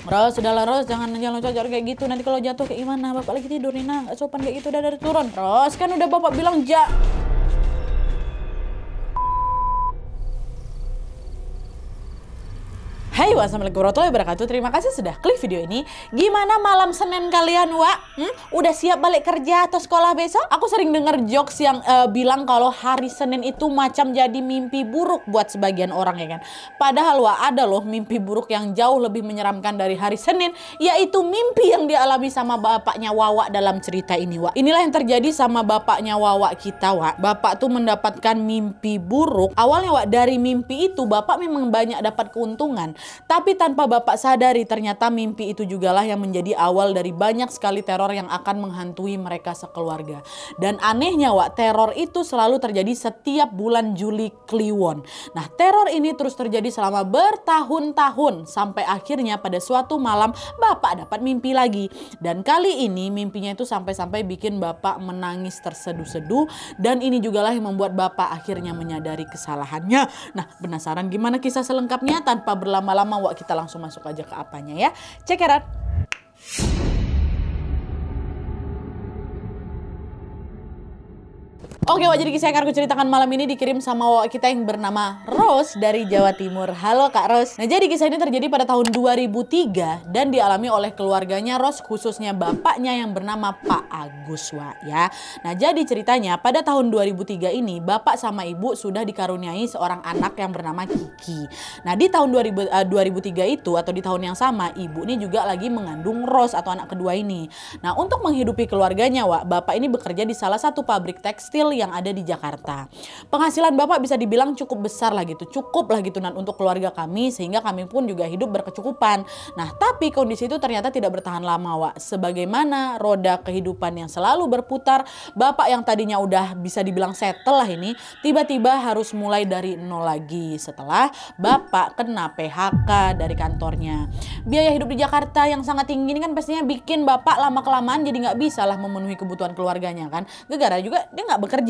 Ros, sudahlah Ros, jangan loncat-loncat kayak gitu. Nanti kalau jatuh kayak gimana? Bapak lagi tidur, Nina. Nggak sopan kayak gitu, udah dari turun. Ros, kan udah bapak bilang Hai, wassalamualaikum warahmatullahi wabarakatuh. Terima kasih sudah klik video ini. Gimana malam Senin kalian, Wak? Udah siap balik kerja atau sekolah besok? Aku sering denger jokes yang bilang kalau hari Senin itu macam jadi mimpi buruk buat sebagian orang, ya kan? Padahal, Wak, ada loh mimpi buruk yang jauh lebih menyeramkan dari hari Senin, yaitu mimpi yang dialami sama bapaknya Wawa dalam cerita ini, Wak. Inilah yang terjadi sama bapaknya Wawa kita, Wak. Bapak tuh mendapatkan mimpi buruk. Awalnya, Wak, dari mimpi itu bapak memang banyak dapat keuntungan. Tapi tanpa bapak sadari, ternyata mimpi itu jugalah yang menjadi awal dari banyak sekali teror yang akan menghantui mereka sekeluarga. Dan anehnya, Wak, teror itu selalu terjadi setiap bulan Juli Kliwon. Nah, teror ini terus terjadi selama bertahun-tahun sampai akhirnya pada suatu malam bapak dapat mimpi lagi. Dan kali ini mimpinya itu sampai-sampai bikin bapak menangis terseduh-seduh, dan ini jugalah yang membuat bapak akhirnya menyadari kesalahannya. Nah, penasaran gimana kisah selengkapnya? Tanpa berlama-lama, Wak, kita langsung masuk aja ke apanya ya. Check it out. Oke, Wak, jadi kisah yang akan aku ceritakan malam ini dikirim sama Wak kita yang bernama Ros dari Jawa Timur. Halo Kak Ros. Nah, jadi kisah ini terjadi pada tahun 2003 dan dialami oleh keluarganya Ros, khususnya bapaknya yang bernama Pak Agus, Wak, ya. Nah, jadi ceritanya pada tahun 2003 ini bapak sama ibu sudah dikaruniai seorang anak yang bernama Kiki. Nah, di tahun 2003 itu atau di tahun yang sama, ibu ini juga lagi mengandung Ros atau anak kedua ini. Nah, untuk menghidupi keluarganya, Wak, bapak ini bekerja di salah satu pabrik tekstil yang ada di Jakarta. Penghasilan bapak bisa dibilang cukup besar lah gitu, cukup lah gitu untuk keluarga kami, sehingga kami pun juga hidup berkecukupan. Nah, tapi kondisi itu ternyata tidak bertahan lama, Wak. Sebagaimana roda kehidupan yang selalu berputar, bapak yang tadinya udah bisa dibilang settle lah ini, tiba-tiba harus mulai dari nol lagi setelah bapak kena PHK dari kantornya. Biaya hidup di Jakarta yang sangat tinggi ini kan pastinya bikin bapak lama-kelamaan jadi nggak bisa lah memenuhi kebutuhan keluarganya kan. Gegara juga dia nggak bekerja.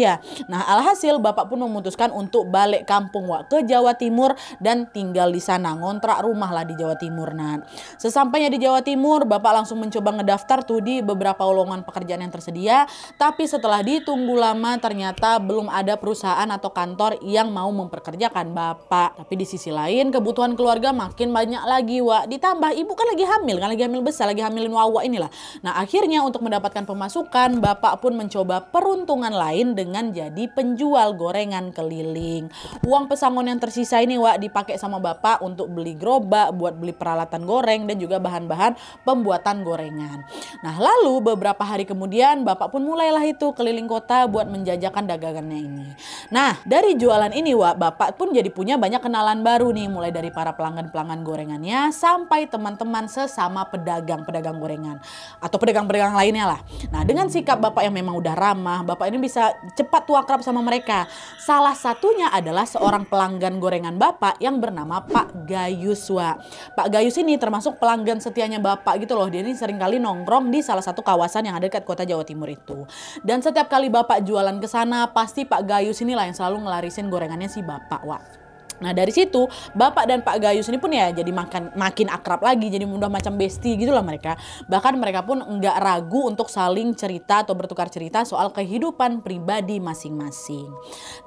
Nah, alhasil bapak pun memutuskan untuk balik kampung, Wak, ke Jawa Timur dan tinggal di sana, ngontrak rumah lah di Jawa Timur. Nah, sesampainya di Jawa Timur, bapak langsung mencoba ngedaftar tuh di beberapa lowongan pekerjaan yang tersedia. Tapi setelah ditunggu lama, ternyata belum ada perusahaan atau kantor yang mau memperkerjakan bapak. Tapi di sisi lain, kebutuhan keluarga makin banyak lagi, Wak. Ditambah ibu kan lagi hamil, lagi hamil besar, lagi hamilin Wawa inilah. Nah, akhirnya untuk mendapatkan pemasukan, bapak pun mencoba peruntungan lain dengan jadi penjual gorengan keliling. Uang pesangon yang tersisa ini, Wak, dipakai sama bapak untuk beli gerobak, buat beli peralatan goreng dan juga bahan-bahan pembuatan gorengan. Nah, lalu beberapa hari kemudian bapak pun mulailah itu keliling kota buat menjajakan dagangannya ini. Nah, dari jualan ini, Wak, bapak pun jadi punya banyak kenalan baru nih, mulai dari para pelanggan-pelanggan gorengannya sampai teman-teman sesama pedagang-pedagang gorengan atau pedagang-pedagang lainnya lah. Nah, dengan sikap bapak yang memang udah ramah, bapak ini bisa cepat tuh akrab sama mereka. Salah satunya adalah seorang pelanggan gorengan bapak yang bernama Pak Gayus, Wak. Pak Gayus ini termasuk pelanggan setianya bapak gitu loh. Dia ini sering kali nongkrong di salah satu kawasan yang ada dekat kota Jawa Timur itu. Dan setiap kali bapak jualan ke sana, pasti Pak Gayus inilah yang selalu ngelarisin gorengannya si bapak, Wak. Nah, dari situ bapak dan Pak Gayus ini pun ya jadi makin akrab lagi, jadi udah macam bestie gitulah mereka. Bahkan mereka pun nggak ragu untuk saling cerita atau bertukar cerita soal kehidupan pribadi masing-masing.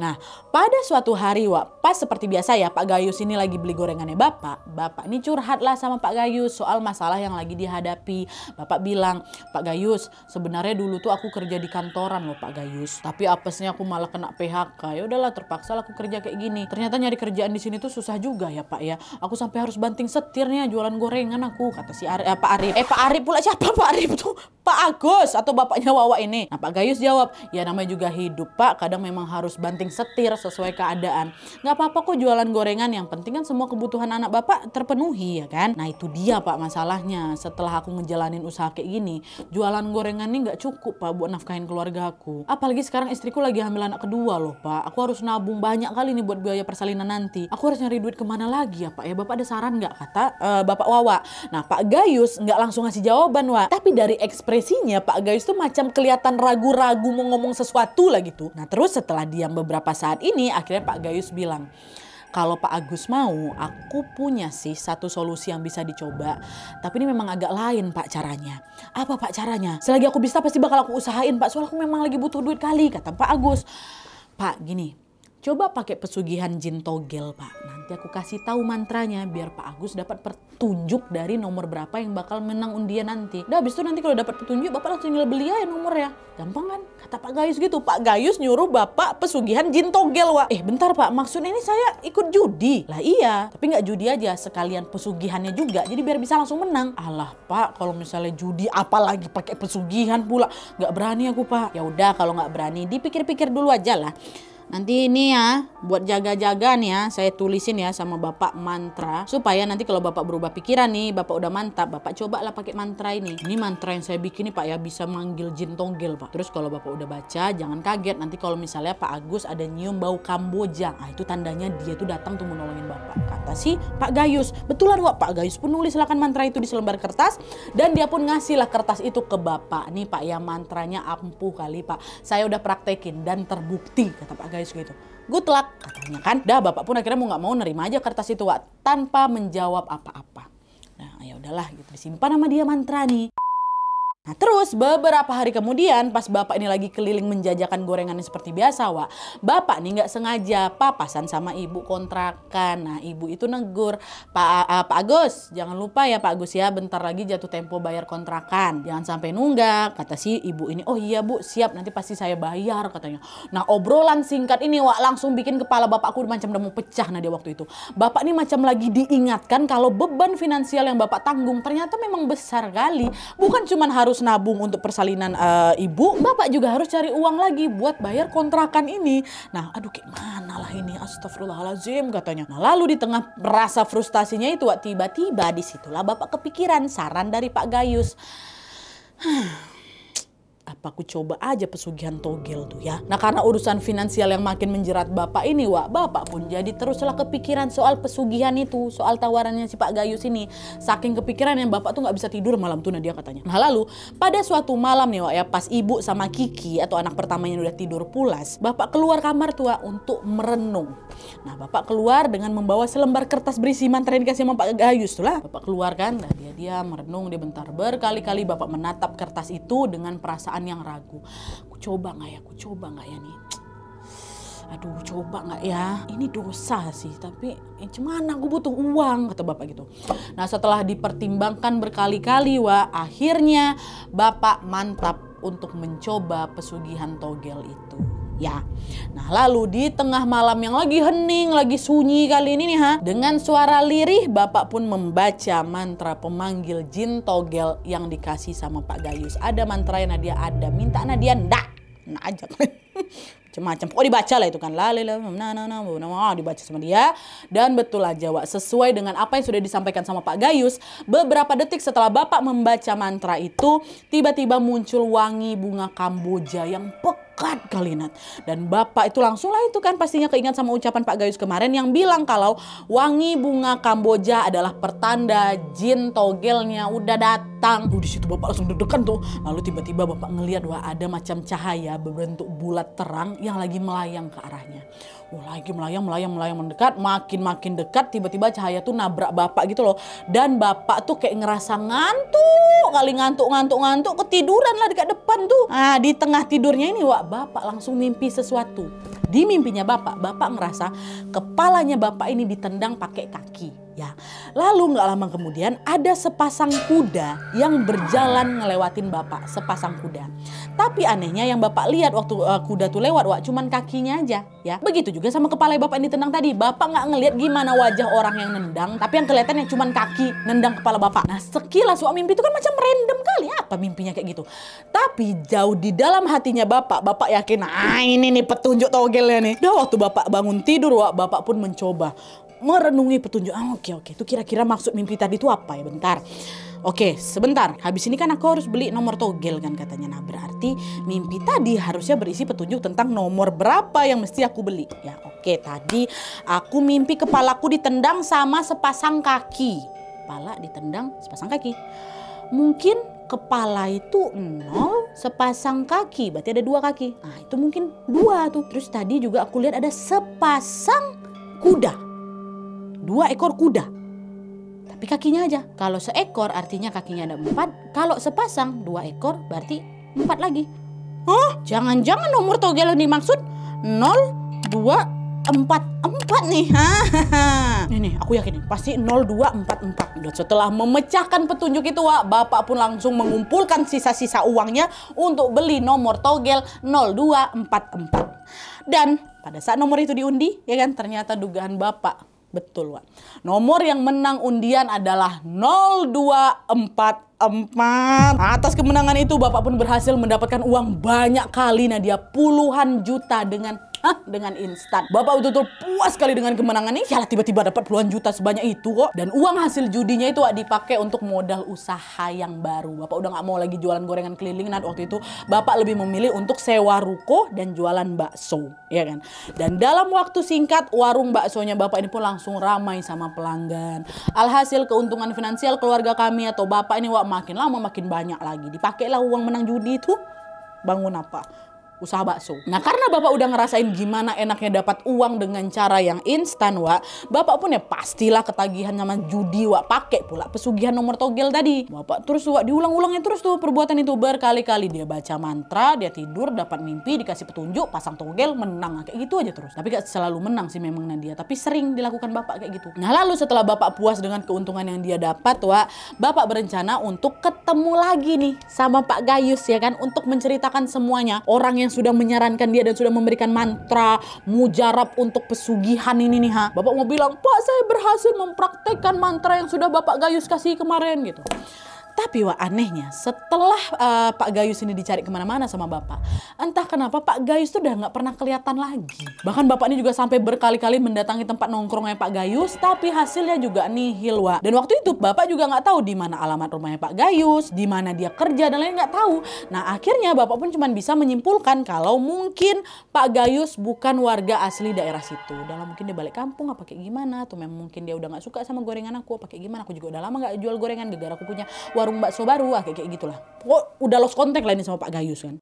Nah, pada suatu hari, Wak, pas seperti biasa ya, Pak Gayus ini lagi beli gorengannya bapak ini curhat lah sama Pak Gayus soal masalah yang lagi dihadapi. Bapak bilang, Pak Gayus, sebenarnya dulu tuh aku kerja di kantoran loh Pak Gayus, tapi apesnya aku malah kena PHK. Ya udahlah, terpaksa lah aku kerja kayak gini. Ternyata nyari kerja di sini tuh susah juga ya Pak ya. Aku sampai harus banting setirnya jualan gorengan aku, kata si Pak Arif. Pak Arif pula siapa Pak Arif tuh? Pak Agus atau bapaknya Wawa ini. Nah, Pak Gayus jawab, ya namanya juga hidup Pak, kadang memang harus banting setir sesuai keadaan. Nggak apa-apa kok jualan gorengan, yang penting kan semua kebutuhan anak Bapak terpenuhi ya kan. Nah, itu dia Pak masalahnya. Setelah aku ngejalanin usaha kayak gini, jualan gorengan ini nggak cukup Pak buat nafkahin keluarga aku. Apalagi sekarang istriku lagi hamil anak kedua loh Pak. Aku harus nabung banyak kali nih buat biaya persalinan nanti. Aku harus nyari duit kemana lagi ya Pak ya. Bapak ada saran nggak, kata Bapak Wawa. Nah, Pak Gayus nggak langsung ngasih jawaban, Wak. Tapi dari ekspresinya Pak Gayus tuh macam kelihatan ragu-ragu mau ngomong sesuatu lah gitu. Nah, terus setelah diam beberapa saat ini, akhirnya Pak Gayus bilang, Kalau Pak Agus mau, aku punya sih satu solusi yang bisa dicoba. Tapi ini memang agak lain Pak caranya. Apa Pak caranya? Selagi aku bisa pasti bakal aku usahain Pak. Soalnya aku memang lagi butuh duit kali, kata Pak Agus. Pak gini, coba pakai pesugihan jin togel Pak. Nanti aku kasih tahu mantranya biar Pak Agus dapat petunjuk dari nomor berapa yang bakal menang undian nanti. Udah habis itu nanti kalau dapat petunjuk Bapak langsung tinggal beli aja nomornya. Gampang kan? Kata Pak Gayus gitu. Pak Gayus nyuruh Bapak pesugihan jin togel Wak. Bentar Pak, maksudnya ini saya ikut judi. Lah iya, tapi nggak judi aja, sekalian pesugihannya juga. Jadi biar bisa langsung menang. Alah Pak, kalau misalnya judi apalagi pakai pesugihan pula. Nggak berani aku Pak. Ya udah kalau nggak berani dipikir-pikir dulu aja lah. Nanti ini ya, buat jaga-jaga nih ya, saya tulisin ya sama Bapak mantra. Supaya nanti kalau Bapak berubah pikiran nih, Bapak udah mantap, Bapak cobalah pakai mantra ini. Ini mantra yang saya bikin nih Pak ya, bisa manggil jin togel Pak. Terus kalau Bapak udah baca, jangan kaget. Nanti kalau misalnya Pak Agus ada nyium bau Kamboja, nah itu tandanya dia tuh datang tuh menolongin Bapak. Kata si Pak Gayus. Betulan Wak, Pak Gayus pun nulislah mantra itu di selembar kertas. Dan dia pun ngasihlah kertas itu ke Bapak. Nih Pak ya, mantranya ampuh kali Pak. Saya udah praktekin dan terbukti, kata Pak Gayus gitu. Good luck katanya kan. Dah Bapak pun akhirnya mau nggak mau nerima aja kertas itu Wak, tanpa menjawab apa-apa. Nah ya udahlah gitu, disimpan sama dia mantra nih. Nah terus beberapa hari kemudian pas Bapak ini lagi keliling menjajakan gorengannya seperti biasa Wak. Bapak nih nggak sengaja papasan sama ibu kontrakan. Nah ibu itu negur, Pak Agus jangan lupa ya Pak Agus ya, bentar lagi jatuh tempo bayar kontrakan. Jangan sampai nunggak, kata si ibu ini. Oh iya Bu, siap, nanti pasti saya bayar katanya. Nah obrolan singkat ini Wak langsung bikin kepala Bapakku macam udah mau pecah. Nah dia waktu itu Bapak ini macam lagi diingatkan kalau beban finansial yang Bapak tanggung ternyata memang besar kali. Bukan cuman harus nabung untuk persalinan ibu, Bapak juga harus cari uang lagi buat bayar kontrakan ini. Nah aduh gimana lah ini, astagfirullahaladzim katanya. Nah lalu di tengah rasa frustasinya itu tiba-tiba disitulah Bapak kepikiran saran dari Pak Gayus. Apa aku coba aja pesugihan togel tuh ya. Nah karena urusan finansial yang makin menjerat Bapak ini Wak, Bapak pun jadi teruslah kepikiran soal pesugihan itu, soal tawarannya si Pak Gayus ini. Saking kepikiran yang Bapak tuh nggak bisa tidur malam tuh, nah dia katanya. Nah lalu pada suatu malam nih Wak ya, pas ibu sama Kiki atau anak pertamanya udah tidur pulas, Bapak keluar kamar tuh Wak untuk merenung. Nah Bapak keluar dengan membawa selembar kertas berisi mantra yang dikasih sama Pak Gayus tuh lah. Bapak keluar kan, nah dia merenung, dia bentar. Berkali-kali Bapak menatap kertas itu dengan perasaan yang ragu. Aku coba nggak ya? Aku coba nggak ya nih? Aduh, coba nggak ya? Ini dosa sih, tapi cuman aku butuh uang, kata Bapak gitu. Nah setelah dipertimbangkan berkali-kali Wak, akhirnya Bapak mantap untuk mencoba pesugihan togel itu. Ya, nah lalu di tengah malam yang lagi hening, lagi sunyi kali ini nih dengan suara lirih Bapak pun membaca mantra pemanggil jin togel yang dikasih sama Pak Gayus. Ada mantra yang Nadia ada, minta Nadia ndak, nah aja macam-macam. Pokoknya dibaca lah itu kan. Dibaca sama dia. Dan betul aja Wak, sesuai dengan apa yang sudah disampaikan sama Pak Gayus, beberapa detik setelah Bapak membaca mantra itu, tiba-tiba muncul wangi bunga Kamboja yang pekat kali Nat. Dan Bapak itu langsung lah itu kan pastinya keingat sama ucapan Pak Gayus kemarin yang bilang kalau wangi bunga Kamboja adalah pertanda jin togelnya udah datang. Di situ Bapak langsung deg-degan tuh. Lalu tiba-tiba Bapak ngelihat wah ada macam cahaya berbentuk bulat terang yang lagi melayang ke arahnya. Lagi melayang mendekat, makin dekat, tiba-tiba cahaya tuh nabrak Bapak gitu loh. Dan Bapak tuh kayak ngerasa ngantuk, ketiduran lah dekat depan tuh. Nah di tengah tidurnya ini Wak, Bapak langsung mimpi sesuatu. Di mimpinya Bapak ngerasa kepalanya Bapak ini ditendang pakai kaki. Ya, lalu nggak lama kemudian ada sepasang kuda yang berjalan ngelewatin Bapak, sepasang kuda. Tapi anehnya yang Bapak lihat waktu kuda tuh lewat, Wak, cuman kakinya aja, ya. Begitu juga sama kepala Bapak yang ditendang tadi. Bapak nggak ngelihat gimana wajah orang yang nendang, tapi yang kelihatan yang cuman kaki nendang kepala Bapak. Nah, sekilas Wak, mimpi itu kan macam random kali, apa mimpinya kayak gitu. Tapi jauh di dalam hatinya Bapak yakin, nah ini nih petunjuk togelnya nih. Dah waktu Bapak bangun tidur, Wak, Bapak pun mencoba merenungi petunjuk. Oke. Itu kira-kira maksud mimpi tadi itu apa ya? Bentar. Oke, sebentar. Habis ini kan aku harus beli nomor togel kan katanya. Nah, berarti mimpi tadi harusnya berisi petunjuk tentang nomor berapa yang mesti aku beli. Ya, oke. Tadi aku mimpi kepalaku ditendang sama sepasang kaki. Kepala ditendang sepasang kaki. Mungkin kepala itu 0, sepasang kaki. Berarti ada 2 kaki. Nah, itu mungkin 2 tuh. Terus tadi juga aku lihat ada sepasang kuda. 2 ekor kuda. Tapi kakinya aja. Kalau seekor artinya kakinya ada 4. Kalau sepasang 2 ekor berarti 4 lagi. Hah? Jangan-jangan nomor togel yang dimaksud 0, 2, 4 nih. Nih, aku yakin pasti 0244. Dan setelah memecahkan petunjuk itu, Wak, Bapak pun langsung mengumpulkan sisa-sisa uangnya untuk beli nomor togel 0244. Dan pada saat nomor itu diundi, ya kan, ternyata dugaan Bapak betul, Wak. Nomor yang menang undian adalah 0244. Atas kemenangan itu Bapak pun berhasil mendapatkan uang banyak kali, Nadia, puluhan juta dengan instan. Bapak betul-betul puas sekali dengan kemenangan ini. Yalah, tiba-tiba dapat puluhan juta sebanyak itu kok. Dan uang hasil judinya itu dipakai untuk modal usaha yang baru. Bapak udah nggak mau lagi jualan gorengan keliling. Nah, waktu itu Bapak lebih memilih untuk sewa ruko dan jualan bakso, ya kan. Dan dalam waktu singkat warung baksonya Bapak ini pun langsung ramai sama pelanggan. Alhasil keuntungan finansial keluarga kami atau Bapak ini, Wak, makin lama makin banyak lagi. Dipakailah uang menang judi itu bangun apa? Usaha bakso. Nah, karena Bapak udah ngerasain gimana enaknya dapat uang dengan cara yang instan, Wak, Bapak pun ya pastilah ketagihan sama judi, Wak. Pakai pula pesugihan nomor togel tadi. Bapak terus, Wak, diulang-ulangnya terus tuh perbuatan itu berkali-kali. Dia baca mantra, dia tidur, dapat mimpi, dikasih petunjuk, pasang togel, menang. Kayak gitu aja terus. Tapi gak selalu menang sih memang Nadia, tapi sering dilakukan Bapak kayak gitu. Nah, lalu setelah Bapak puas dengan keuntungan yang dia dapat, Wak, Bapak berencana untuk ketemu lagi nih sama Pak Gayus, ya kan, untuk menceritakan semuanya. Orang yang sudah menyarankan dia dan sudah memberikan mantra mujarab untuk pesugihan ini nih, Bapak mau bilang, Pak, saya berhasil mempraktekkan mantra yang sudah Bapak Gayus kasih kemarin gitu. Tapi, Wak, anehnya setelah Pak Gayus ini dicari kemana-mana sama Bapak, entah kenapa Pak Gayus tuh udah nggak pernah kelihatan lagi. Bahkan Bapak ini juga sampai berkali-kali mendatangi tempat nongkrongnya Pak Gayus, tapi hasilnya juga nihil, Wak. Dan waktu itu Bapak juga nggak tahu di mana alamat rumahnya Pak Gayus, di mana dia kerja dan lain, nggak tahu. Nah, akhirnya Bapak pun cuma bisa menyimpulkan kalau mungkin Pak Gayus bukan warga asli daerah situ. Dalam mungkin dia balik kampung apa kayak gimana, atau memang mungkin dia udah nggak suka sama gorengan aku apa kayak gimana. Aku juga udah lama nggak jual gorengan gara-gara aku punya warung bakso baru, kayak gitulah. Kok udah lost contact lah ini sama Pak Gayus kan.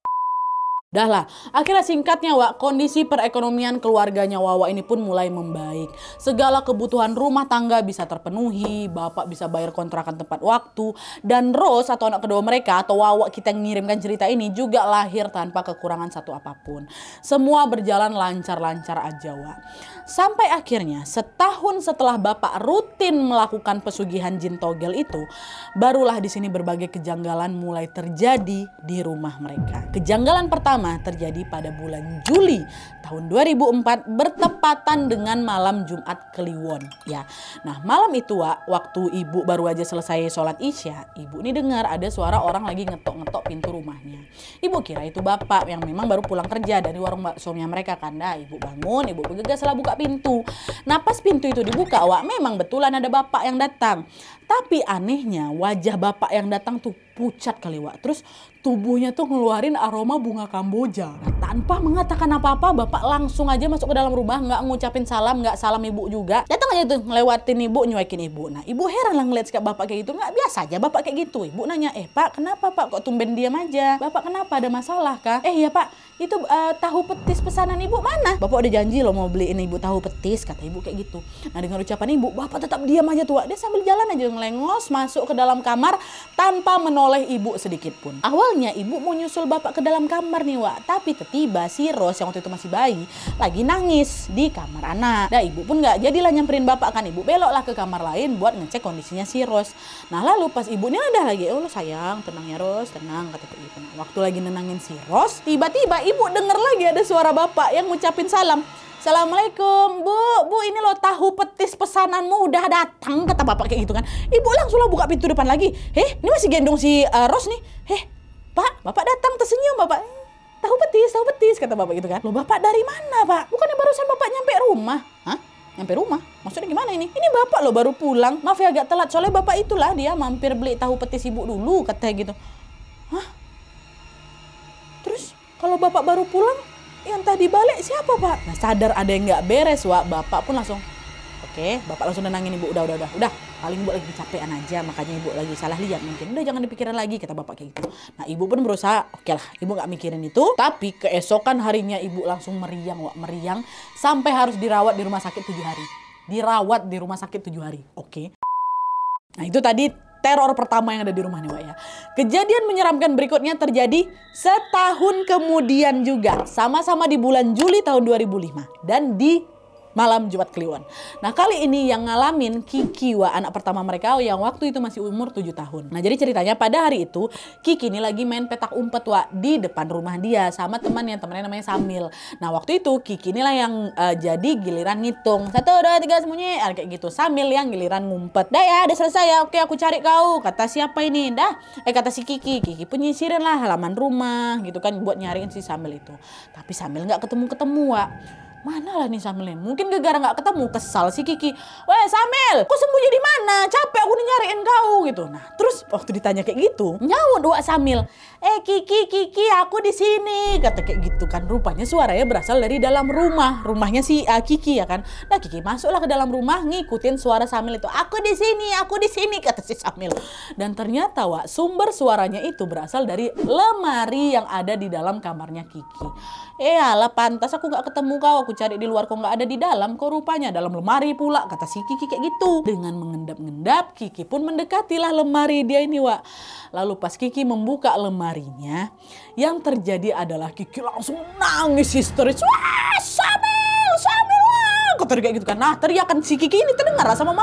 Dah lah, akhirnya singkatnya, Wak, kondisi perekonomian keluarganya Wawa ini pun mulai membaik. Segala kebutuhan rumah tangga bisa terpenuhi, Bapak bisa bayar kontrakan tepat waktu, dan Rose atau anak kedua mereka atau Wawa kita yang mengirimkan cerita ini juga lahir tanpa kekurangan satu apapun. Semua berjalan lancar-lancar aja, Wak. Sampai akhirnya setahun setelah Bapak rutin melakukan pesugihan jin togel itu, barulah di sini berbagai kejanggalan mulai terjadi di rumah mereka. Kejanggalan pertama terjadi pada bulan Juli tahun 2004 bertepatan dengan malam Jumat Kliwon, ya. Nah, malam itu, Wak, waktu ibu baru aja selesai sholat Isya, ibu ini dengar ada suara orang lagi ngetok-ngetok pintu rumahnya. Ibu kira itu Bapak yang memang baru pulang kerja dari warung baksonya mereka kan. Nah, ibu bangun, ibu bergegas lah buka pintu. Nah, pas pintu itu dibuka, Wak, memang betulan ada Bapak yang datang. Tapi anehnya wajah Bapak yang datang tuh pucat kali, Wak. Terus tubuhnya tuh ngeluarin aroma bunga kamboja. Nah, tanpa mengatakan apa-apa, Bapak langsung aja masuk ke dalam rumah, nggak ngucapin salam, nggak salam ibu juga. Datang aja tuh ngelewatin ibu, nyuekin ibu. Nah, ibu heran lah ngeliat sikap Bapak kayak gitu. Nggak biasa aja Bapak kayak gitu. Ibu nanya, Pak, kenapa Pak kok tumben diam aja? Bapak kenapa, ada masalah kah? Ya Pak, itu tahu petis pesanan ibu mana? Bapak udah janji loh mau beliin ibu tahu petis, kata ibu kayak gitu. Nah, dengan ucapan ibu, Bapak tetap diam aja tuh, Wak. Dia sambil jalan aja ngelengos masuk ke dalam kamar tanpa menoleh ibu sedikit pun. Awalnya ibu mau nyusul Bapak ke dalam kamar nih, Wak, tapi tiba-tiba si Rose yang waktu itu masih bayi lagi nangis di kamar anak. Nah, ibu pun nggak jadilah nyamperin Bapak kan, ibu beloklah ke kamar lain buat ngecek kondisinya si Rose. Nah, lalu pas ibu ini ada lagi, oh sayang, tenang ya Rose, tenang, kata ibu. Nah, waktu lagi nenangin si Rose, tiba-tiba ibu denger lagi ada suara Bapak yang ngucapin salam. Assalamualaikum, Bu, ini loh tahu petis pesananmu udah datang, kata Bapak kayak gitu kan. Ibu langsung lah buka pintu depan lagi. Ini masih gendong si Rose nih. Pak, Bapak datang, tersenyum Bapak. Tahu petis, kata Bapak gitu kan. Loh, Bapak dari mana, Pak? Bukannya barusan Bapak nyampe rumah? Hah? Nyampe rumah? Maksudnya gimana ini? Ini Bapak loh baru pulang. Maaf ya agak telat, soalnya Bapak itulah dia mampir beli tahu petis ibu dulu, katanya gitu. Hah? Terus kalau Bapak baru pulang, yang tadi balik siapa, Pak? Nah, sadar ada yang nggak beres, Wak. Bapak pun langsung, oke, Bapak langsung nenangin ibu. Udah. Paling ibu lagi kecapean aja, makanya ibu lagi salah lihat mungkin. Udah, jangan dipikirin lagi, kata Bapak kayak gitu. Nah, ibu pun berusaha, oke lah, ibu nggak mikirin itu. Tapi keesokan harinya ibu langsung meriang, Wak. Meriang sampai harus dirawat di rumah sakit 7 hari. dirawat di rumah sakit 7 hari. Oke. Nah itu tadi teror pertama yang ada di rumah nih Wak ya. Kejadian menyeramkan berikutnya terjadi setahun kemudian juga. Sama-sama di bulan Juli tahun 2005. Dan di malam Jumat Kliwon. Nah kali ini yang ngalamin Kiki Wak, anak pertama mereka yang waktu itu masih umur 7 tahun. Nah jadi ceritanya pada hari itu Kiki ini lagi main petak umpet Wak di depan rumah dia sama temannya namanya Samil. Nah waktu itu Kiki inilah yang jadi giliran ngitung 1, 2, 3 sembunyi kayak gitu. Samil yang giliran ngumpet. Dah ya udah selesai ya, oke aku cari kau. Kata siapa ini? Kata si Kiki. Kiki pun nyisirin lah halaman rumah gitu kan buat nyariin si Samil itu. Tapi Samil nggak ketemu-ketemu Wak. Mana lah nih Samilnya? Mungkin gara-gara nggak ketemu kesal si Kiki. Weh Samil, kau sembunyi di mana? Capek aku nih nyariin kau gitu. Nah terus waktu ditanya kayak gitu, nyaut Wak Samil. Kiki, aku di sini. Kata kayak gitu kan. Rupanya suaranya berasal dari dalam rumah. Rumahnya si Kiki ya kan. Nah Kiki masuklah ke dalam rumah ngikutin suara Samil itu. Aku di sini kata si Samil. Dan ternyata Wak sumber suaranya itu berasal dari lemari yang ada di dalam kamarnya Kiki. Alah pantas aku nggak ketemu kau. Aku cari di luar kok nggak ada di dalam. Kok rupanya dalam lemari pula. Kata si Kiki kayak gitu. Dengan mengendap-endap Kiki pun mendekatilah lemari dia ini Wak. Lalu pas Kiki membuka lemarinya, yang terjadi adalah Kiki langsung nangis histeris. Wah Samil wah. Kata kayak gitu kan. Nah teriakan si Kiki ini terdengar sama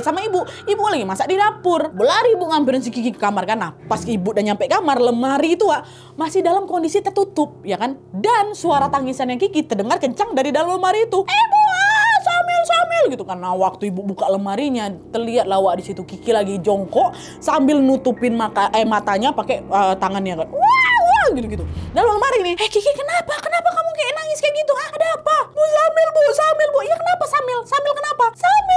sama ibu. Ibu lagi masak di dapur. Berlari ibu ngambilin si Kiki ke kamar kan. Nah pas ibu udah nyampe kamar, lemari itu Wak masih dalam kondisi tertutup ya kan. Dan suara tangisan yang Kiki terdengar kencang dari dalam lemari itu. Ibu Samil gitu kan. Nah waktu ibu buka lemarinya terlihat lawak di situ Kiki lagi jongkok sambil nutupin matanya pakai tangannya kan. Wah gitu-gitu. Dalam lemari nih. Kiki kenapa kamu kayak nangis kayak gitu? Ada apa? Bu Samil bu. Ya kenapa Samil kenapa? Samil.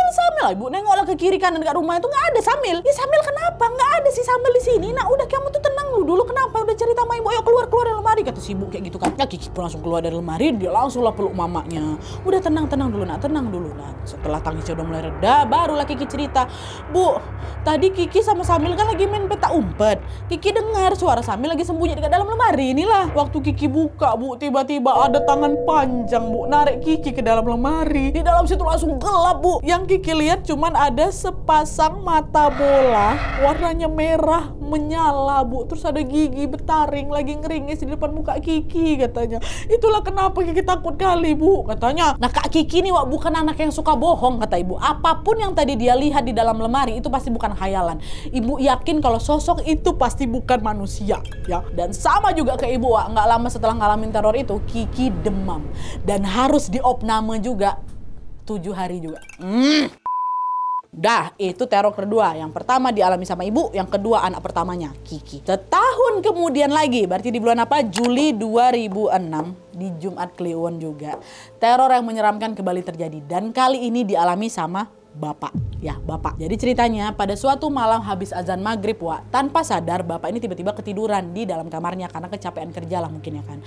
Ibu nengoklah ke kiri kanan dekat rumah itu nggak ada Samil. Ya Samil kenapa? Nggak ada si Samil di sini. Nah udah kamu tuh tenang dulu. Kenapa? Udah cerita sama ibu. Ayo keluar dari lemari kata si ibu kayak gitu kan. Ya Kiki pun langsung keluar dari lemari. Dia langsung lah peluk mamanya. Udah tenang dulu nak. Nah setelah tangisnya udah mulai reda, barulah Kiki cerita. Bu, tadi Kiki sama Samil kan lagi main petak umpet. Kiki dengar suara Samil lagi sembunyi dekat dalam lemari. Inilah waktu Kiki buka Bu, tiba-tiba ada tangan panjang Bu narik Kiki ke dalam lemari. Di dalam situ langsung gelap Bu. Yang Kiki lihat cuman ada sepasang mata bola warnanya merah menyala Bu. Terus ada gigi bertaring lagi ngeringis di depan muka Kiki katanya. Itulah kenapa Kiki takut kali Bu katanya. Nah Kak Kiki nih Wak bukan anak yang suka bohong kata ibu. Apapun yang tadi dia lihat di dalam lemari itu pasti bukan khayalan. Ibu yakin kalau sosok itu pasti bukan manusia ya. Dan sama juga ke ibu Wak, nggak lama setelah ngalamin teror itu Kiki demam dan harus diopname juga 7 hari juga. Dah, itu teror kedua. Yang pertama dialami sama ibu, yang kedua anak pertamanya, Kiki. Setahun kemudian lagi, berarti di bulan apa? Juli 2006, di Jumat Kliwon juga. Teror yang menyeramkan kembali terjadi. Dan kali ini dialami sama bapak. Ya, bapak. Jadi ceritanya pada suatu malam habis azan maghrib Wak, tanpa sadar bapak ini tiba-tiba ketiduran di dalam kamarnya karena kecapean kerja lah mungkin ya kan.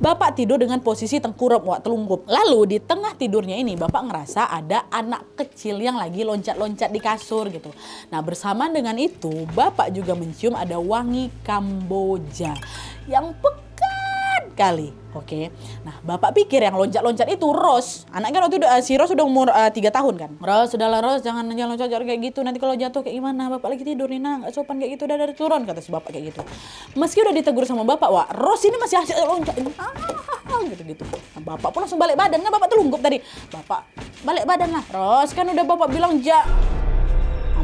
Bapak tidur dengan posisi tengkurap Wak, telungkup. Lalu di tengah tidurnya ini bapak ngerasa ada anak kecil yang lagi loncat-loncat di kasur gitu. Nah bersamaan dengan itu bapak juga mencium ada wangi Kamboja yang pekat kali. Oke. Nah, bapak pikir yang loncat-loncat itu Ros. Anaknya waktu itu si Ros udah umur 3 tahun kan. Ros, sudahlah Ros, jangan loncat kayak gitu. Nanti kalau jatuh kayak gimana? Bapak lagi tidur nih, nah, gak sopan kayak gitu. Udah dari turun kata si bapak kayak gitu. Meski udah ditegur sama bapak, Wak, Ros ini masih asyik loncat gitu-gitu. Nah, bapak pun langsung balik badan. Kan bapak telungkup tadi. Bapak balik badan lah. Ros, kan udah bapak bilang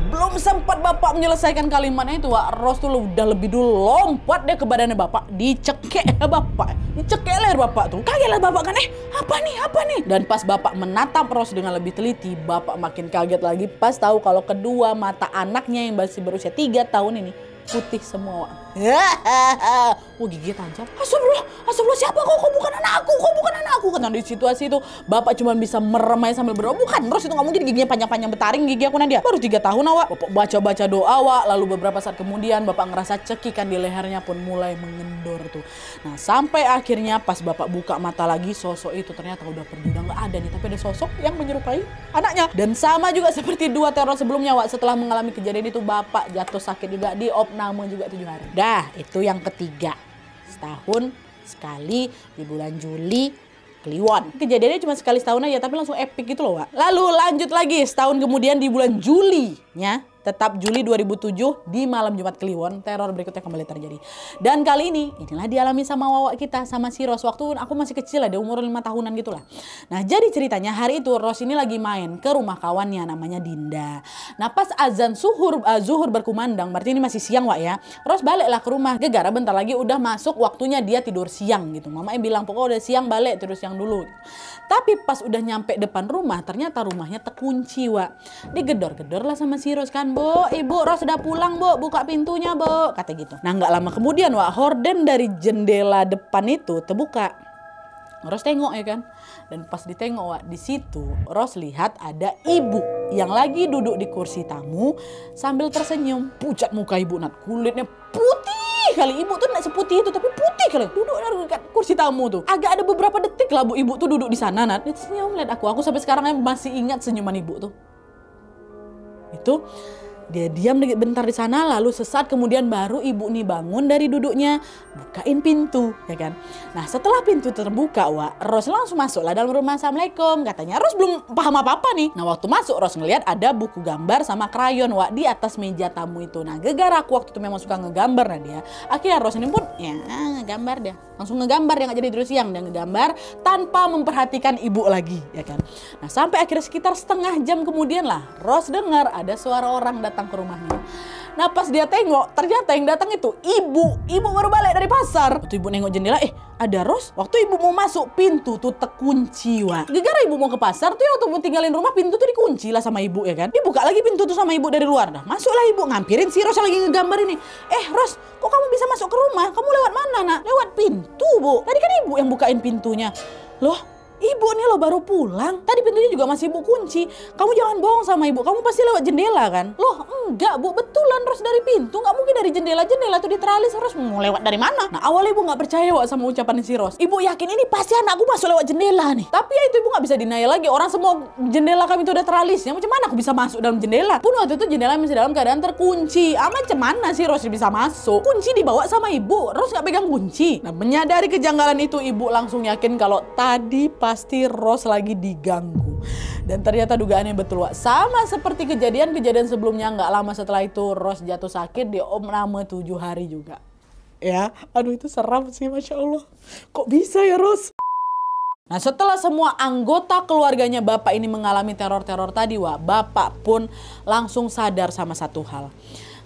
belum sempat bapak menyelesaikan kalimatnya itu Wak, Ros tuh udah lebih dulu lompat deh ke badannya bapak, dicekek bapak, dicekek leher bapak tuh. Kaget lah bapak kan, apa nih? Dan pas bapak menatap Ros dengan lebih teliti, bapak makin kaget lagi pas tahu kalau kedua mata anaknya yang masih berusia 3 tahun ini putih semua Wak. Gigi tajam. Astagfirullah, siapa kau bukan anakku, Karena di situasi itu bapak cuma bisa meremai sambil berdoa. Bukan, Ros itu nggak mungkin giginya panjang-panjang bertaring, gigi aku Nadia. Baru 3 tahun Wak. Bapak baca doa Wak, lalu beberapa saat kemudian bapak ngerasa cekikan di lehernya pun mulai mengendor tuh. Nah sampai akhirnya pas bapak buka mata lagi, sosok itu ternyata udah pergi, udah nggak ada nih. Tapi ada sosok yang menyerupai anaknya. Dan sama juga seperti 2 teror sebelumnya Wak, setelah mengalami kejadian itu bapak jatuh sakit juga, diopname juga 7 hari. Dah, itu yang ketiga. Setahun sekali di bulan Juli Kliwon. Kejadiannya cuma sekali setahun aja, tapi langsung epic gitu loh, Wak. Lalu lanjut lagi, setahun kemudian di bulan Juli-nya, tetap Juli 2007 di malam Jumat Kliwon, teror berikutnya kembali terjadi. Dan kali ini, inilah dialami sama Wawa kita, sama si Ros. Waktu aku masih kecil lah, dia umur 5 tahunan gitu lah. Nah, jadi ceritanya hari itu Ros ini lagi main ke rumah kawannya namanya Dinda. Nah, pas azan zuhur berkumandang, berarti ini masih siang, Wak ya. Ros baliklah ke rumah, gegara bentar lagi udah masuk waktunya dia tidur siang gitu. Mamanya bilang, pokoknya udah siang balik, tidur siang dulu. Tapi pas udah nyampe depan rumah, ternyata rumahnya terkunci, Wak. Digedor-gedor lah sama si Ros kan, Bu, ibu Ros sudah pulang, Bu, buka pintunya, Bu, kata gitu. Nah, nggak lama kemudian, Wak, horden dari jendela depan itu terbuka. Ros tengok ya kan, dan pas ditengok, Wak, di situ Ros lihat ada ibu yang lagi duduk di kursi tamu sambil tersenyum. Pucat muka ibu, Nat, kulitnya putih kali. Ibu tuh nggak seputih itu, tapi putih kali. Duduk dekat kursi tamu tuh. Agak ada beberapa detik lah ibu tuh duduk di sana, Nat. Dia senyum lihat aku sampai sekarang masih ingat senyuman ibu tuh. Itu dia diam bentar di sana, lalu sesaat kemudian baru ibu nih bangun dari duduknya, bukain pintu, ya kan. Nah, setelah pintu terbuka, Wak, Ros langsung masuk lah dalam rumah. Assalamualaikum, katanya. Ros belum paham apa-apa nih. Nah, waktu masuk Ros ngeliat ada buku gambar sama krayon, Wak, di atas meja tamu itu. Nah, gegara aku waktu itu memang suka ngegambar, nah dia. Akhirnya Ros ini pun ya ngegambar dia. Langsung ngegambar, dia nggak jadi terus siang, dia ngegambar tanpa memperhatikan ibu lagi, ya kan. Nah, sampai akhirnya sekitar setengah jam kemudian lah Ros dengar ada suara orang datang ke rumahnya. Nah, pas dia tengok, ternyata yang datang itu ibu baru balik dari pasar. Waktu ibu nengok jendela, ada Ros. Waktu ibu mau masuk, pintu tuh terkunci, Wak. Gegara ibu mau ke pasar tuh ya, waktu mau tinggalin rumah, pintu tuh dikunci lah sama ibu, ya kan. Dibuka lagi pintu tuh sama ibu dari luar. Nah, masuklah ibu, ngampirin si Ros yang lagi ngegambar ini. Ros, kok kamu bisa masuk ke rumah? Kamu lewat mana, Nak? Lewat pintu, Bu. Tadi kan ibu yang bukain pintunya. Loh, ibu nih lo baru pulang. Tadi pintunya juga masih ibu kunci. Kamu jangan bohong sama ibu. Kamu pasti lewat jendela kan? Loh, enggak, Bu. Betulan Ros dari pintu. Nggak mungkin dari jendela. Jendela tuh diteralis. Ros mau lewat dari mana? Nah, awalnya ibu nggak percaya, Wak, sama ucapan si Ros. Ibu yakin ini pasti anakku masuk lewat jendela nih. Tapi ya itu ibu nggak bisa denial lagi. Orang semua jendela kami itu udah teralisnya. Macam mana aku bisa masuk dalam jendela? Pun waktu itu jendela masih dalam keadaan terkunci. Macam mana sih Ros bisa masuk? Kunci dibawa sama ibu. Ros nggak pegang kunci. Nah, menyadari kejanggalan itu, ibu langsung yakin kalau tadi pasti Ros lagi diganggu. Dan ternyata dugaannya betul, Wak. Sama seperti kejadian-kejadian sebelumnya, nggak lama setelah itu Ros jatuh sakit di Omrame 7 hari juga. Ya, aduh itu seram sih, Masya Allah. Kok bisa ya, Ros? Nah, setelah semua anggota keluarganya Bapak ini mengalami teror-teror tadi, Wak, Bapak pun langsung sadar sama satu hal.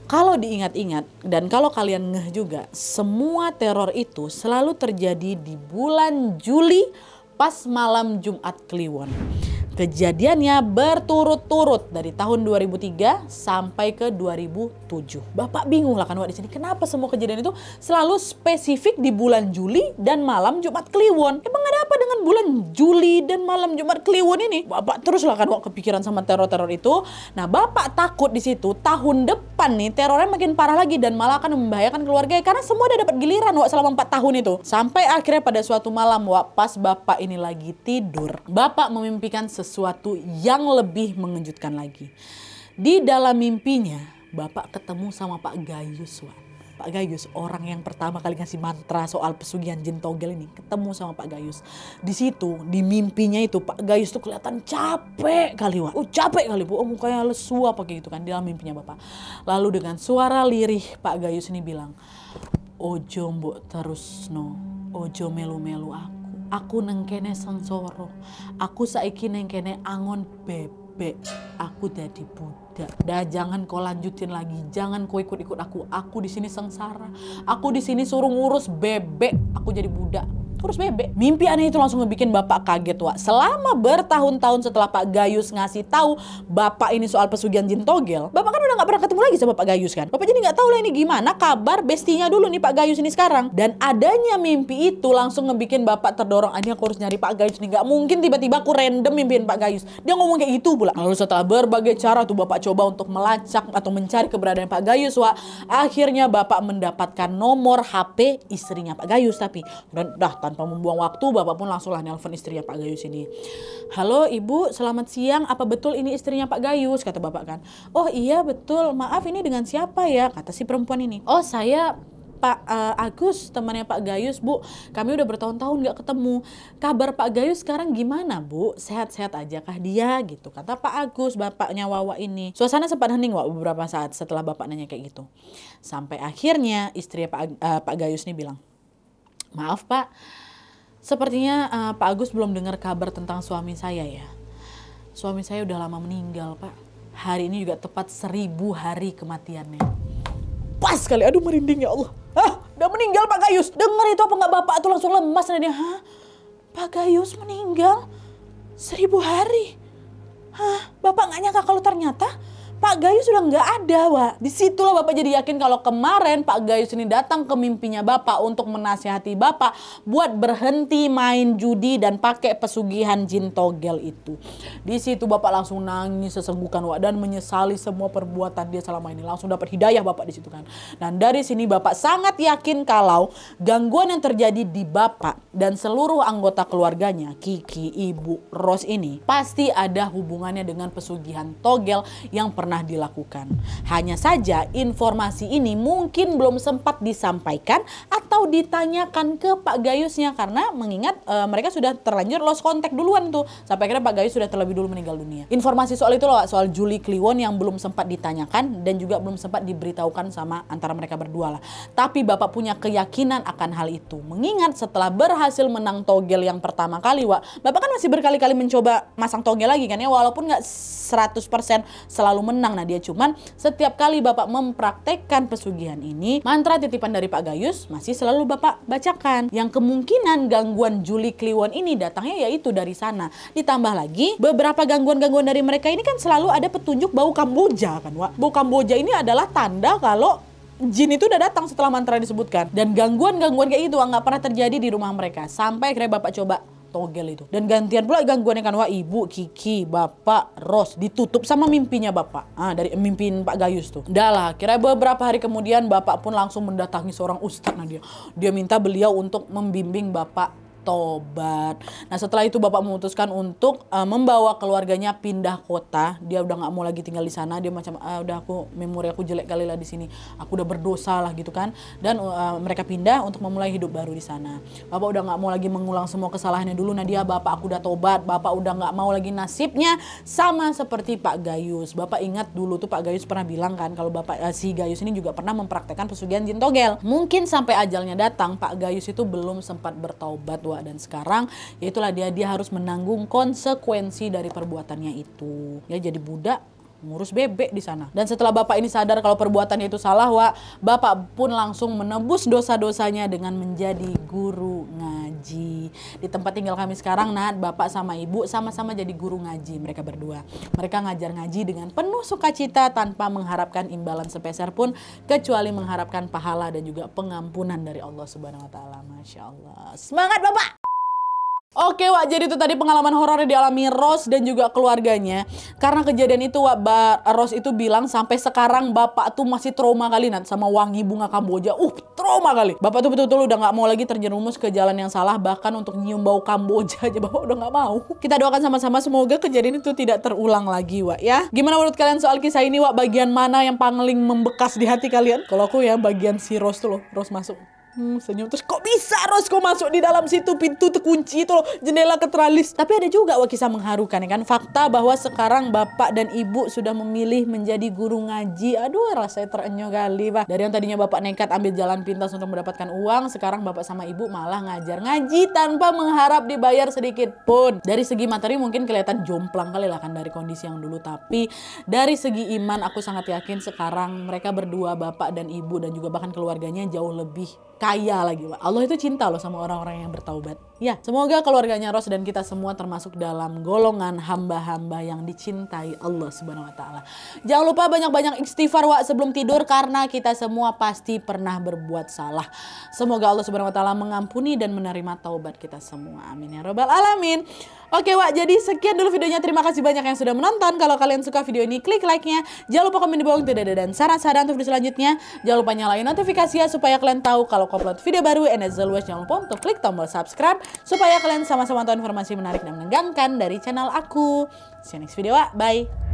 Kalau diingat-ingat dan kalau kalian ngeh juga, semua teror itu selalu terjadi di bulan Juli pas malam Jumat Kliwon. Kejadiannya berturut-turut dari tahun 2003 sampai ke 2007. Bapak bingung lah kan, Wak, di sini. Kenapa semua kejadian itu selalu spesifik di bulan Juli dan malam Jumat Kliwon? Emang ada apa dengan bulan Juli dan malam Jumat Kliwon ini? Bapak terus lah kan, Wak, kepikiran sama teror-teror itu. Nah, Bapak takut di situ tahun depan nih terornya makin parah lagi dan malah akan membahayakan keluarganya karena semua udah dapat giliran, Wak, selama 4 tahun itu. Sampai akhirnya pada suatu malam, Wak, pas Bapak ini lagi tidur, Bapak memimpikan sesuatu yang lebih mengejutkan lagi. Di dalam mimpinya, Bapak ketemu sama Pak Gayus, Wak. Pak Gayus, orang yang pertama kali ngasih mantra soal pesugihan jin togel ini, ketemu sama Pak Gayus. Di situ, di mimpinya itu, Pak Gayus tuh kelihatan capek kali, Wak. Capek kali, Bu. Mukanya lesu apa kayak gitu kan, di dalam mimpinya Bapak. Lalu dengan suara lirih, Pak Gayus ini bilang, "Ojo mbok terus no, ojo melu-melu aku. Aku nengkene sengsara. Aku saiki nengkene angon bebek. Aku dadi budak. Dah jangan kau lanjutin lagi. Jangan kau ikut-ikut aku. Aku di sini sengsara. Aku di sini suruh ngurus bebek. Aku jadi budak. Terus bebek." Mimpi aneh itu langsung ngebikin Bapak kaget, Wak. Selama bertahun-tahun setelah Pak Gayus ngasih tahu Bapak ini soal pesugihan jin togel, Bapak kan udah gak pernah ketemu lagi sama Pak Gayus kan. Bapak jadi gak tahu lah ini gimana kabar bestinya dulu nih Pak Gayus ini sekarang. Dan adanya mimpi itu langsung ngebikin Bapak terdorong, ini aku harus nyari Pak Gayus nih. Gak mungkin tiba-tiba aku random mimpiin Pak Gayus. Dia ngomong kayak gitu pula. Lalu setelah berbagai cara tuh Bapak coba untuk melacak atau mencari keberadaan Pak Gayus, Wak. Akhirnya Bapak mendapatkan nomor HP istrinya Pak Gayus. Tapi dah tanpa membuang waktu, Bapak pun langsung lah nelpon istrinya Pak Gayus ini. "Halo Ibu, selamat siang. Apa betul ini istrinya Pak Gayus?" kata Bapak kan. "Oh iya betul. Maaf, ini dengan siapa ya?" kata si perempuan ini. "Oh saya Pak Agus, temannya Pak Gayus, Bu. Kami udah bertahun-tahun nggak ketemu. Kabar Pak Gayus sekarang gimana, Bu? Sehat-sehat aja kah dia? Gitu kata Pak Agus, bapaknya Wawa ini. Suasana sempat hening, Wak, beberapa saat setelah bapak nanya kayak gitu. Sampai akhirnya istri Pak Gayus nih bilang, maaf Pak, sepertinya Pak Agus belum dengar kabar tentang suami saya ya. Suami saya udah lama meninggal, Pak. Hari ini juga tepat 1000 hari kematiannya. Pas kali, aduh merinding ya Allah. Hah, udah meninggal Pak Gayus. Dengar itu apa nggak bapak tuh langsung lemas. Dan dia, hah, Pak Gayus meninggal 1000 hari. Hah, bapak nggak nyangka kalau ternyata Pak Gayus sudah nggak ada, Wak. Disitulah bapak jadi yakin kalau kemarin Pak Gayus ini datang ke mimpinya bapak untuk menasihati bapak buat berhenti main judi dan pakai pesugihan jin togel itu. Di situ bapak langsung nangis sesenggukan, Wak, dan menyesali semua perbuatan dia selama ini. Langsung dapat hidayah bapak di situ kan. Dan dari sini bapak sangat yakin kalau gangguan yang terjadi di bapak dan seluruh anggota keluarganya, Kiki, Ibu, Ros ini pasti ada hubungannya dengan pesugihan togel yang pernah dilakukan. Hanya saja informasi ini mungkin belum sempat disampaikan atau ditanyakan ke Pak Gayusnya karena mengingat mereka sudah terlanjur lost contact duluan tuh. Sampai akhirnya Pak Gayus sudah terlebih dulu meninggal dunia. Informasi soal itu loh, soal Julie Kliwon yang belum sempat ditanyakan dan juga belum sempat diberitahukan sama antara mereka berdua lah. Tapi Bapak punya keyakinan akan hal itu. Mengingat setelah berhasil menang togel yang pertama kali, Wak, Bapak kan masih berkali-kali mencoba masang togel lagi kan ya, walaupun nggak 100% selalu menang. Nah dia cuman setiap kali Bapak mempraktekkan pesugihan ini, mantra titipan dari Pak Gayus masih selalu Bapak bacakan. Yang kemungkinan gangguan Julie Kliwon ini datangnya yaitu dari sana. Ditambah lagi beberapa gangguan-gangguan dari mereka ini kan selalu ada petunjuk bau Kamboja kan, Wak. Bau Kamboja ini adalah tanda kalau jin itu udah datang setelah mantra disebutkan. Dan gangguan-gangguan kayak itu nggak pernah terjadi di rumah mereka. Sampai akhirnya Bapak coba togel itu. Dan gantian pula gangguannya kan, Wak, Ibu, Kiki, Bapak, Ros ditutup sama mimpinya Bapak. Dari mimpin Pak Gayus tuh. Udah lah, kira beberapa hari kemudian Bapak pun langsung mendatangi seorang ustadz. Nah dia minta beliau untuk membimbing Bapak tobat. Nah setelah itu Bapak memutuskan untuk membawa keluarganya pindah kota. Dia udah nggak mau lagi tinggal di sana. Dia macam udah memori aku jelek kali lah di sini. Aku udah berdosa lah gitu kan. Dan mereka pindah untuk memulai hidup baru di sana. Bapak udah nggak mau lagi mengulang semua kesalahannya dulu. Nah Bapak, aku udah tobat. Bapak udah nggak mau lagi nasibnya sama seperti Pak Gayus. Bapak ingat dulu tuh Pak Gayus pernah bilang kan kalau Bapak si Gayus ini juga pernah mempraktekkan pesugihan jin togel. Mungkin sampai ajalnya datang Pak Gayus itu belum sempat bertaubat, Wak. Dan sekarang yaitulah dia harus menanggung konsekuensi dari perbuatannya itu. Ya jadi budak ngurus bebek di sana. Dan setelah Bapak ini sadar kalau perbuatannya itu salah, Wak, Bapak pun langsung menebus dosa-dosanya dengan menjadi guru ngaji. Di tempat tinggal kami sekarang, Nat, Bapak sama Ibu sama-sama jadi guru ngaji, mereka berdua. Mereka ngajar ngaji dengan penuh sukacita tanpa mengharapkan imbalan sepeser pun kecuali mengharapkan pahala dan juga pengampunan dari Allah Subhanahu wa taala. Masya Allah. Semangat Bapak. Oke, Wak, jadi itu tadi pengalaman horor yang dialami Ros dan juga keluarganya. Karena kejadian itu, Wak, Ros itu bilang sampai sekarang Bapak tuh masih trauma kali Nat sama wangi bunga Kamboja. Trauma kali. Bapak tuh betul-betul udah gak mau lagi terjerumus ke jalan yang salah. Bahkan untuk nyium bau Kamboja aja Bapak udah gak mau. Kita doakan sama-sama semoga kejadian itu tidak terulang lagi, Wak, ya. Gimana menurut kalian soal kisah ini, Wak? Bagian mana yang paling membekas di hati kalian? Kalau aku ya bagian si Ros tuh loh. Ros masuk. Senyum terus, kok bisa Ros kok masuk di dalam situ, pintu terkunci itu loh, jendela keteralis. Tapi ada juga kisah mengharukan ya kan, fakta bahwa sekarang Bapak dan Ibu sudah memilih menjadi guru ngaji. Aduh rasanya terenyuh kali, Pak. Dari yang tadinya Bapak nekat ambil jalan pintas untuk mendapatkan uang, sekarang Bapak sama Ibu malah ngajar ngaji tanpa mengharap dibayar sedikit pun. Dari segi materi mungkin kelihatan jomplang kali lah kan dari kondisi yang dulu, tapi dari segi iman aku sangat yakin sekarang mereka berdua, Bapak dan Ibu dan juga bahkan keluarganya jauh lebih kaya lagi, Pak. Allah itu cinta loh sama orang-orang yang bertaubat. Ya, semoga keluarganya Ros dan kita semua termasuk dalam golongan hamba-hamba yang dicintai Allah Subhanahu wa taala. Jangan lupa banyak-banyak istighfar, Wak, sebelum tidur karena kita semua pasti pernah berbuat salah. Semoga Allah Subhanahu wa taala mengampuni dan menerima taubat kita semua. Amin ya rabbal alamin. Oke, Wak, jadi sekian dulu videonya. Terima kasih banyak yang sudah menonton. Kalau kalian suka video ini, klik like-nya. Jangan lupa komen di bawah untuk dan saran-saran untuk video selanjutnya. Jangan lupa nyalain notifikasinya supaya kalian tahu kalau upload video baru. And as always, jangan lupa untuk klik tombol subscribe supaya kalian sama-sama tahu informasi menarik dan menegangkan dari channel aku. See you next video, Wak. Bye.